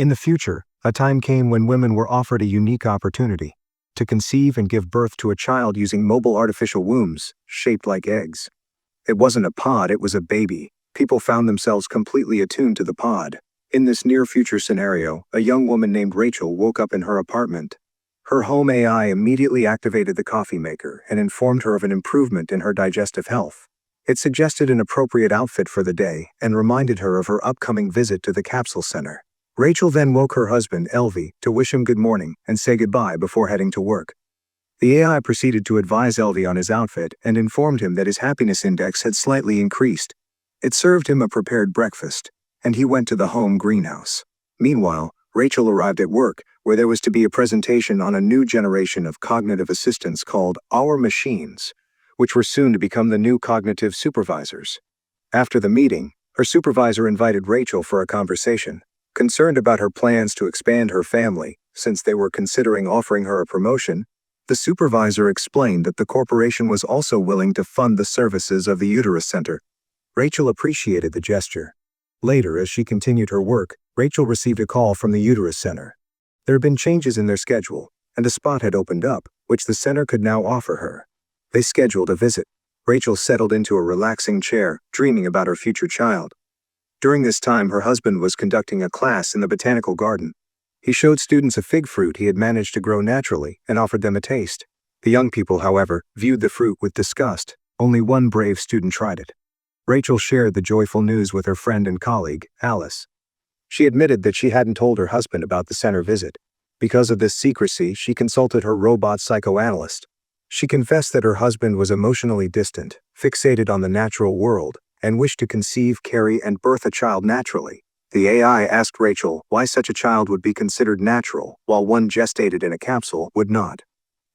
In the future, a time came when women were offered a unique opportunity to conceive and give birth to a child using mobile artificial wombs, shaped like eggs. It wasn't a pod, it was a baby. People found themselves completely attuned to the pod. In this near-future scenario, a young woman named Rachel woke up in her apartment. Her home AI immediately activated the coffee maker and informed her of an improvement in her digestive health. It suggested an appropriate outfit for the day and reminded her of her upcoming visit to the capsule center. Rachel then woke her husband, Alvy, to wish him good morning and say goodbye before heading to work. The AI proceeded to advise Alvy on his outfit and informed him that his happiness index had slightly increased. It served him a prepared breakfast, and he went to the home greenhouse. Meanwhile, Rachel arrived at work, where there was to be a presentation on a new generation of cognitive assistants called Our Machines, which were soon to become the new cognitive supervisors. After the meeting, her supervisor invited Rachel for a conversation. Concerned about her plans to expand her family, since they were considering offering her a promotion, the supervisor explained that the corporation was also willing to fund the services of the uterus center. Rachel appreciated the gesture. Later, as she continued her work, Rachel received a call from the uterus center. There had been changes in their schedule, and a spot had opened up, which the center could now offer her. They scheduled a visit. Rachel settled into a relaxing chair, dreaming about her future child. During this time, her husband was conducting a class in the botanical garden. He showed students a fig fruit he had managed to grow naturally and offered them a taste. The young people, however, viewed the fruit with disgust. Only one brave student tried it. Rachel shared the joyful news with her friend and colleague, Alice. She admitted that she hadn't told her husband about the center visit. Because of this secrecy, she consulted her robot psychoanalyst. She confessed that her husband was emotionally distant, fixated on the natural world, and wished to conceive, carry, and birth a child naturally. The AI asked Rachel why such a child would be considered natural, while one gestated in a capsule would not.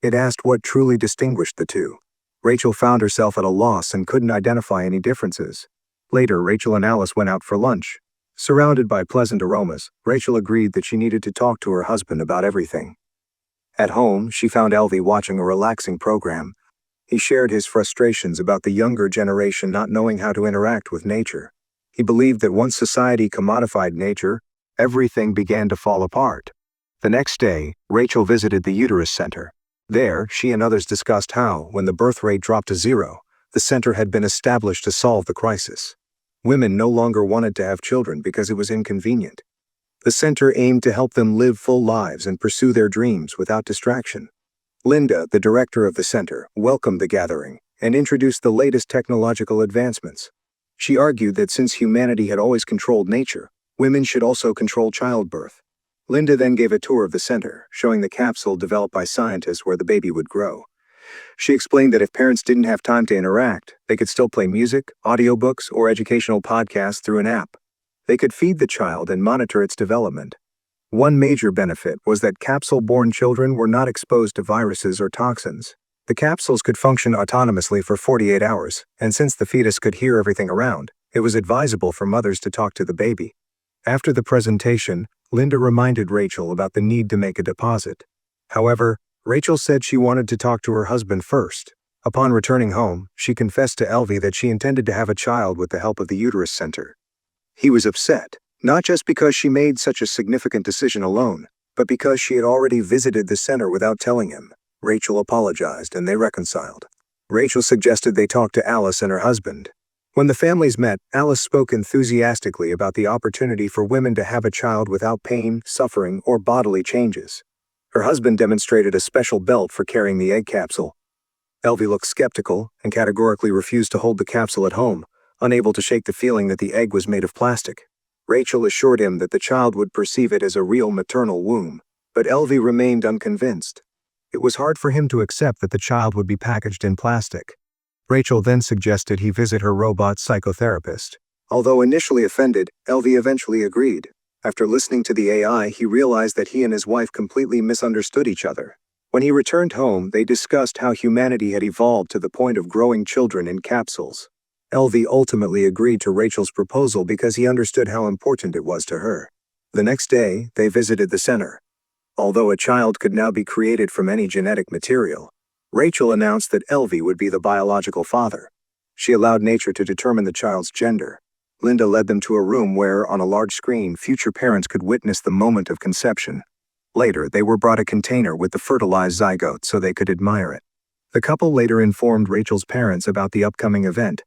It asked what truly distinguished the two. Rachel found herself at a loss and couldn't identify any differences. Later, Rachel and Alice went out for lunch. Surrounded by pleasant aromas, Rachel agreed that she needed to talk to her husband about everything. At home, she found Alvy watching a relaxing program. He shared his frustrations about the younger generation not knowing how to interact with nature. He believed that once society commodified nature, everything began to fall apart. The next day, Rachel visited the uterus center. There, she and others discussed how, when the birth rate dropped to 0, the center had been established to solve the crisis. Women no longer wanted to have children because it was inconvenient. The center aimed to help them live full lives and pursue their dreams without distraction. Linda, the director of the center, welcomed the gathering and introduced the latest technological advancements. She argued that since humanity had always controlled nature, women should also control childbirth. Linda then gave a tour of the center, showing the capsule developed by scientists where the baby would grow. She explained that if parents didn't have time to interact, they could still play music, audiobooks, or educational podcasts through an app. They could feed the child and monitor its development. One major benefit was that capsule-born children were not exposed to viruses or toxins. The capsules could function autonomously for 48 hours, and since the fetus could hear everything around, it was advisable for mothers to talk to the baby. After the presentation, Linda reminded Rachel about the need to make a deposit. However, Rachel said she wanted to talk to her husband first. Upon returning home, she confessed to Alvy that she intended to have a child with the help of the uterus center. He was upset, not just because she made such a significant decision alone, but because she had already visited the center without telling him. Rachel apologized and they reconciled. Rachel suggested they talk to Alice and her husband. When the families met, Alice spoke enthusiastically about the opportunity for women to have a child without pain, suffering, or bodily changes. Her husband demonstrated a special belt for carrying the egg capsule. Alvy looked skeptical and categorically refused to hold the capsule at home, unable to shake the feeling that the egg was made of plastic. Rachel assured him that the child would perceive it as a real maternal womb, but Alvy remained unconvinced. It was hard for him to accept that the child would be packaged in plastic. Rachel then suggested he visit her robot psychotherapist. Although initially offended, Alvy eventually agreed. After listening to the AI, he realized that he and his wife completely misunderstood each other. When he returned home, they discussed how humanity had evolved to the point of growing children in capsules. Alvy ultimately agreed to Rachel's proposal because he understood how important it was to her. The next day, they visited the center. Although a child could now be created from any genetic material, Rachel announced that Alvy would be the biological father. She allowed nature to determine the child's gender. Linda led them to a room where, on a large screen, future parents could witness the moment of conception. Later, they were brought a container with the fertilized zygote so they could admire it. The couple later informed Rachel's parents about the upcoming event.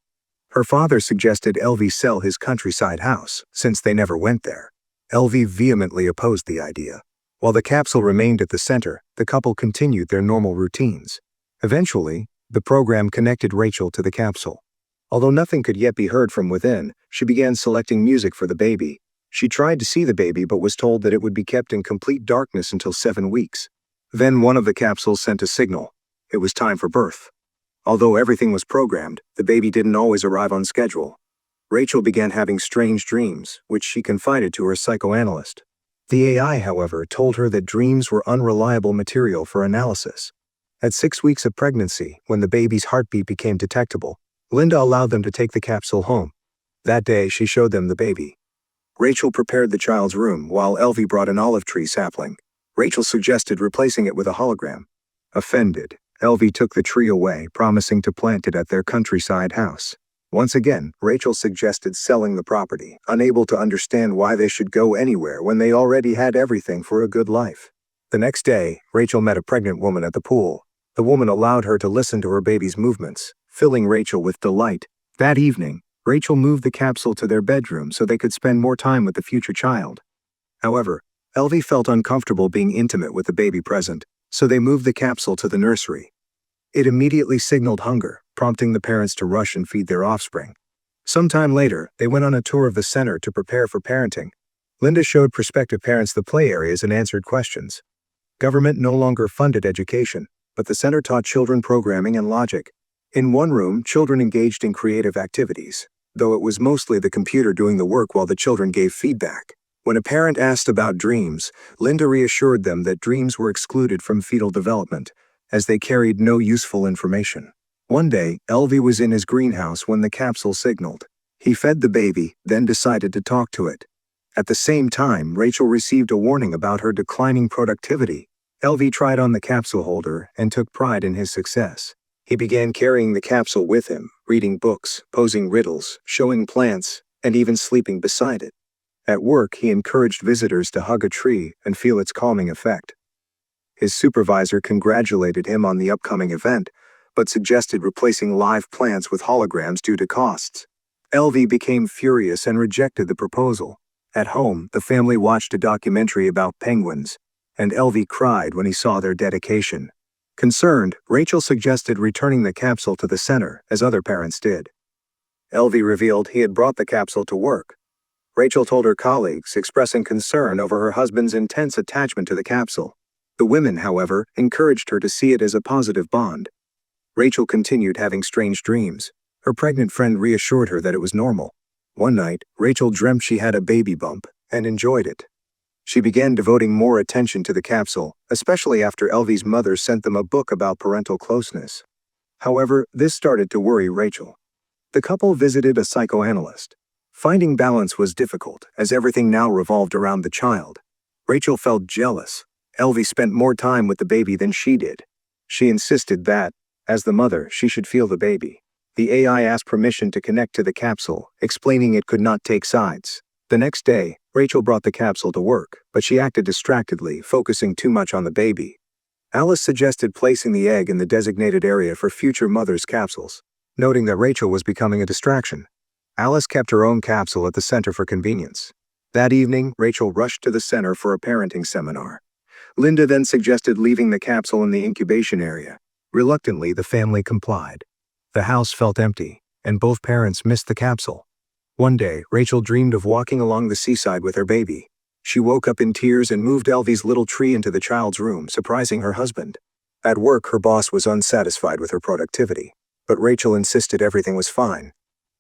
Her father suggested Alvy sell his countryside house, since they never went there. Alvy vehemently opposed the idea. While the capsule remained at the center, the couple continued their normal routines. Eventually, the program connected Rachel to the capsule. Although nothing could yet be heard from within, she began selecting music for the baby. She tried to see the baby but was told that it would be kept in complete darkness until 7 weeks. Then one of the capsules sent a signal. It was time for birth. Although everything was programmed, the baby didn't always arrive on schedule. Rachel began having strange dreams, which she confided to her psychoanalyst. The AI, however, told her that dreams were unreliable material for analysis. At 6 weeks of pregnancy, when the baby's heartbeat became detectable, Linda allowed them to take the capsule home. That day, she showed them the baby. Rachel prepared the child's room, while Alvy brought an olive tree sapling. Rachel suggested replacing it with a hologram. Offended, Alvy took the tree away, promising to plant it at their countryside house. Once again, Rachel suggested selling the property, unable to understand why they should go anywhere when they already had everything for a good life. The next day, Rachel met a pregnant woman at the pool. The woman allowed her to listen to her baby's movements, filling Rachel with delight. That evening, Rachel moved the capsule to their bedroom so they could spend more time with the future child. However, Alvy felt uncomfortable being intimate with the baby present, so they moved the capsule to the nursery. It immediately signaled hunger, prompting the parents to rush and feed their offspring. Sometime later, they went on a tour of the center to prepare for parenting. Linda showed prospective parents the play areas and answered questions. Government no longer funded education, but the center taught children programming and logic. In one room, children engaged in creative activities, though it was mostly the computer doing the work while the children gave feedback. When a parent asked about dreams, Linda reassured them that dreams were excluded from fetal development, as they carried no useful information. One day, Alvy was in his greenhouse when the capsule signaled. He fed the baby, then decided to talk to it. At the same time, Rachel received a warning about her declining productivity. Alvy tried on the capsule holder and took pride in his success. He began carrying the capsule with him, reading books, posing riddles, showing plants, and even sleeping beside it. At work, he encouraged visitors to hug a tree and feel its calming effect. His supervisor congratulated him on the upcoming event, but suggested replacing live plants with holograms due to costs. Alvy became furious and rejected the proposal. At home, the family watched a documentary about penguins, and Alvy cried when he saw their dedication. Concerned, Rachel suggested returning the capsule to the center, as other parents did. Alvy revealed he had brought the capsule to work. Rachel told her colleagues, expressing concern over her husband's intense attachment to the capsule. The women, however, encouraged her to see it as a positive bond. Rachel continued having strange dreams. Her pregnant friend reassured her that it was normal. One night, Rachel dreamt she had a baby bump and enjoyed it. She began devoting more attention to the capsule, especially after Alvy's mother sent them a book about parental closeness. However, this started to worry Rachel. The couple visited a psychoanalyst. Finding balance was difficult, as everything now revolved around the child. Rachel felt jealous. Alvy spent more time with the baby than she did. She insisted that, as the mother, she should feel the baby. The AI asked permission to connect to the capsule, explaining it could not take sides. The next day, Rachel brought the capsule to work, but she acted distractedly, focusing too much on the baby. Alice suggested placing the egg in the designated area for future mothers' capsules. Noting that Rachel was becoming a distraction, Alice kept her own capsule at the center for convenience. That evening, Rachel rushed to the center for a parenting seminar. Linda then suggested leaving the capsule in the incubation area. Reluctantly, the family complied. The house felt empty, and both parents missed the capsule. One day, Rachel dreamed of walking along the seaside with her baby. She woke up in tears and moved Alvy's little tree into the child's room, surprising her husband. At work, her boss was unsatisfied with her productivity, but Rachel insisted everything was fine.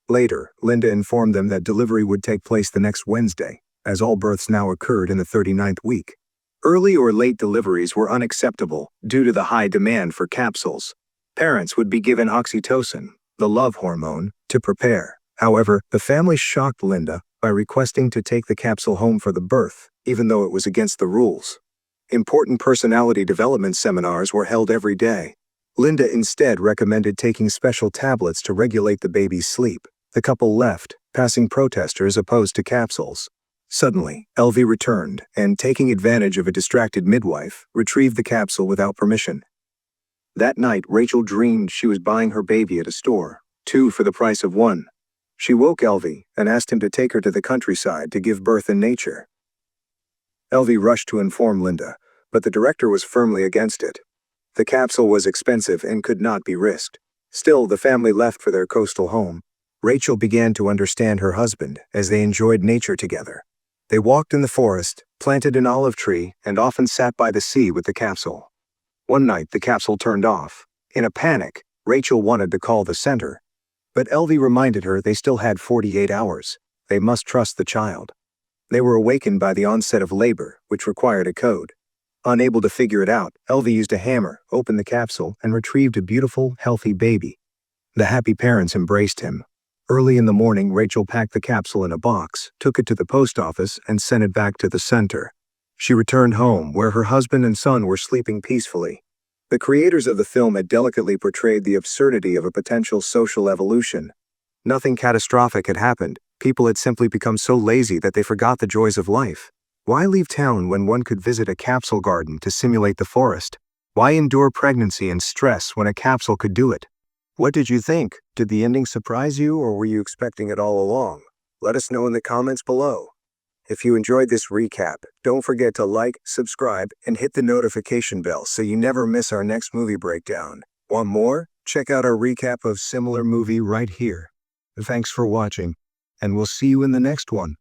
Later, Linda informed them that delivery would take place the next Wednesday, as all births now occurred in the 39th week. Early or late deliveries were unacceptable due to the high demand for capsules. Parents would be given oxytocin, the love hormone, to prepare. However, the family shocked Linda by requesting to take the capsule home for the birth, even though it was against the rules. Important personality development seminars were held every day. Linda instead recommended taking special tablets to regulate the baby's sleep. The couple left, passing protesters opposed to capsules. Suddenly, Alvy returned and, taking advantage of a distracted midwife, retrieved the capsule without permission. That night, Rachel dreamed she was buying her baby at a store, 2 for the price of 1. She woke Alvy and asked him to take her to the countryside to give birth in nature. Alvy rushed to inform Linda, but the director was firmly against it. The capsule was expensive and could not be risked. Still, the family left for their coastal home. Rachel began to understand her husband as they enjoyed nature together. They walked in the forest, planted an olive tree, and often sat by the sea with the capsule. One night, the capsule turned off. In a panic, Rachel wanted to call the center, but Alvy reminded her they still had 48 hours. They must trust the child. They were awakened by the onset of labor, which required a code. Unable to figure it out, Alvy used a hammer, opened the capsule, and retrieved a beautiful, healthy baby. The happy parents embraced him. Early in the morning, Rachel packed the capsule in a box, took it to the post office, and sent it back to the center. She returned home, where her husband and son were sleeping peacefully. The creators of the film had delicately portrayed the absurdity of a potential social evolution. Nothing catastrophic had happened. People had simply become so lazy that they forgot the joys of life. Why leave town when one could visit a capsule garden to simulate the forest? Why endure pregnancy and stress when a capsule could do it? What did you think? Did the ending surprise you, or were you expecting it all along? Let us know in the comments below. If you enjoyed this recap, don't forget to like, subscribe, and hit the notification bell so you never miss our next movie breakdown. Want more? Check out our recap of similar movie right here. Thanks for watching, and we'll see you in the next one.